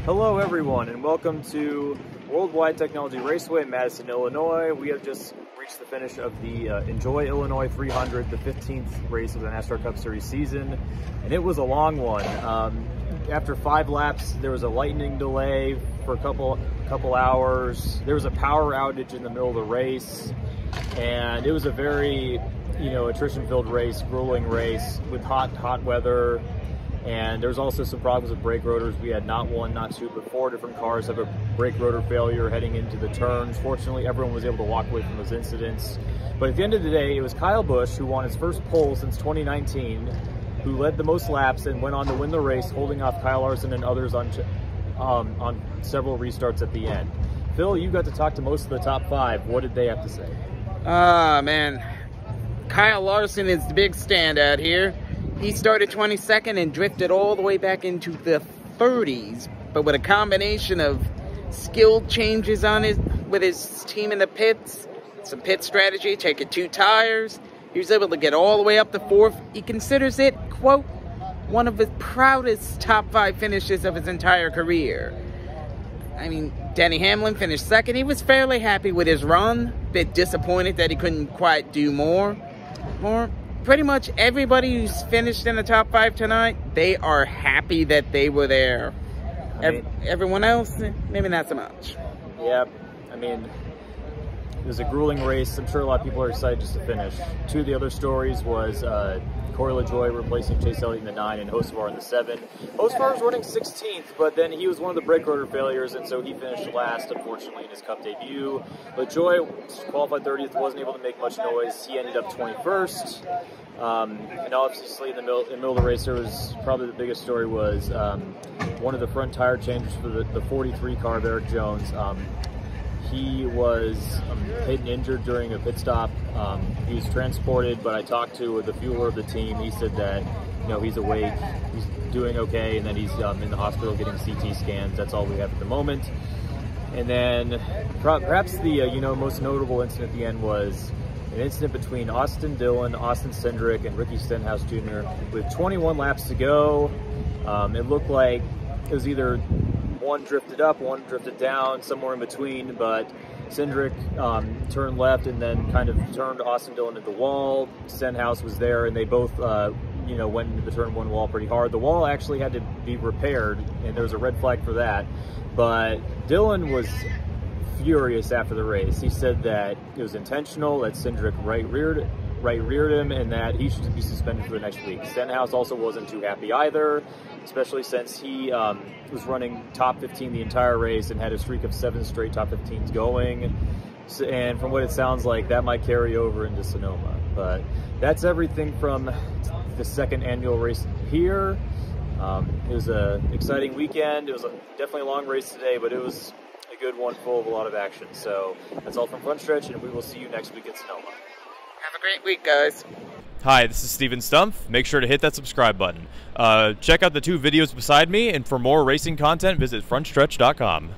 Hello everyone, and welcome to World Wide Technology Raceway in Madison, Illinois. We have just reached the finish of the Enjoy Illinois 300, the 15th race of the NASCAR Cup Series season, and it was a long one. After 5 laps, there was a lightning delay for a couple hours. There was a power outage in the middle of the race, and it was a very, attrition-filled race, grueling race with hot weather. And there's also some problems with brake rotors. We had not one, not two, but 4 different cars have a brake rotor failure heading into the turns. Fortunately, everyone was able to walk away from those incidents. But at the end of the day, it was Kyle Busch, who won his first pole since 2019, who led the most laps and went on to win the race, holding off Kyle Larson and others on several restarts at the end. Phil, you got to talk to most of the top 5. What did they have to say? Man, Kyle Larson is the big standout here. He started 22nd and drifted all the way back into the 30s, but with a combination of skill changes with his team in the pits, some pit strategy, taking 2 tires, he was able to get all the way up to 4th. He considers it, quote, one of his proudest top 5 finishes of his entire career. I mean, Denny Hamlin finished 2nd. He was fairly happy with his run, bit disappointed that he couldn't quite do more. Pretty much everybody who's finished in the top 5 tonight, they are happy that they were there. Everyone else, maybe not so much. Yeah, I mean, it was a grueling race. I'm sure a lot of people are excited just to finish. 2 of the other stories was Corey LaJoie replacing Chase Elliott in the 9 and Hocevar in the 7. Hocevar was running 16th, but then he was one of the brake rotor failures, and so he finished last, unfortunately, in his Cup debut. LaJoie qualified 30th, wasn't able to make much noise. He ended up 21st. And obviously in the middle of the race, there was probably the biggest story was one of the front tire changes for the 43 car of Eric Jones. He was hit and injured during a pit stop. He was transported, but I talked to the fueler of the team. He said that he's awake, he's doing okay, and then he's in the hospital getting CT scans. That's all we have at the moment. And then perhaps the most notable incident at the end was an incident between Austin Dillon, Austin Cindric, and Ricky Stenhouse Jr. with 21 laps to go. It looked like it was either one drifted up, one drifted down, somewhere in between, but Cindric turned left and then kind of turned Austin Dillon into the wall. Stenhouse was there, and they both went into the turn 1 wall pretty hard. The wall actually had to be repaired, and there was a red flag for that, but Dillon was furious after the race. He said that it was intentional, that Cindric right reared him, and that he should be suspended for the next week. Stenhouse also wasn't too happy either, especially since he was running top 15 the entire race and had a streak of 7 straight top 15s going. And from what it sounds like, that might carry over into Sonoma. But that's everything from the 2nd annual race here. It was an exciting weekend. It was definitely a long race today, but it was a good one full of a lot of action. So that's all from Frontstretch, and we will see you next week at Sonoma. Have a great week, guys. Hi, this is Steven Stumpf. Make sure to hit that subscribe button. Check out the 2 videos beside me, and for more racing content, visit frontstretch.com.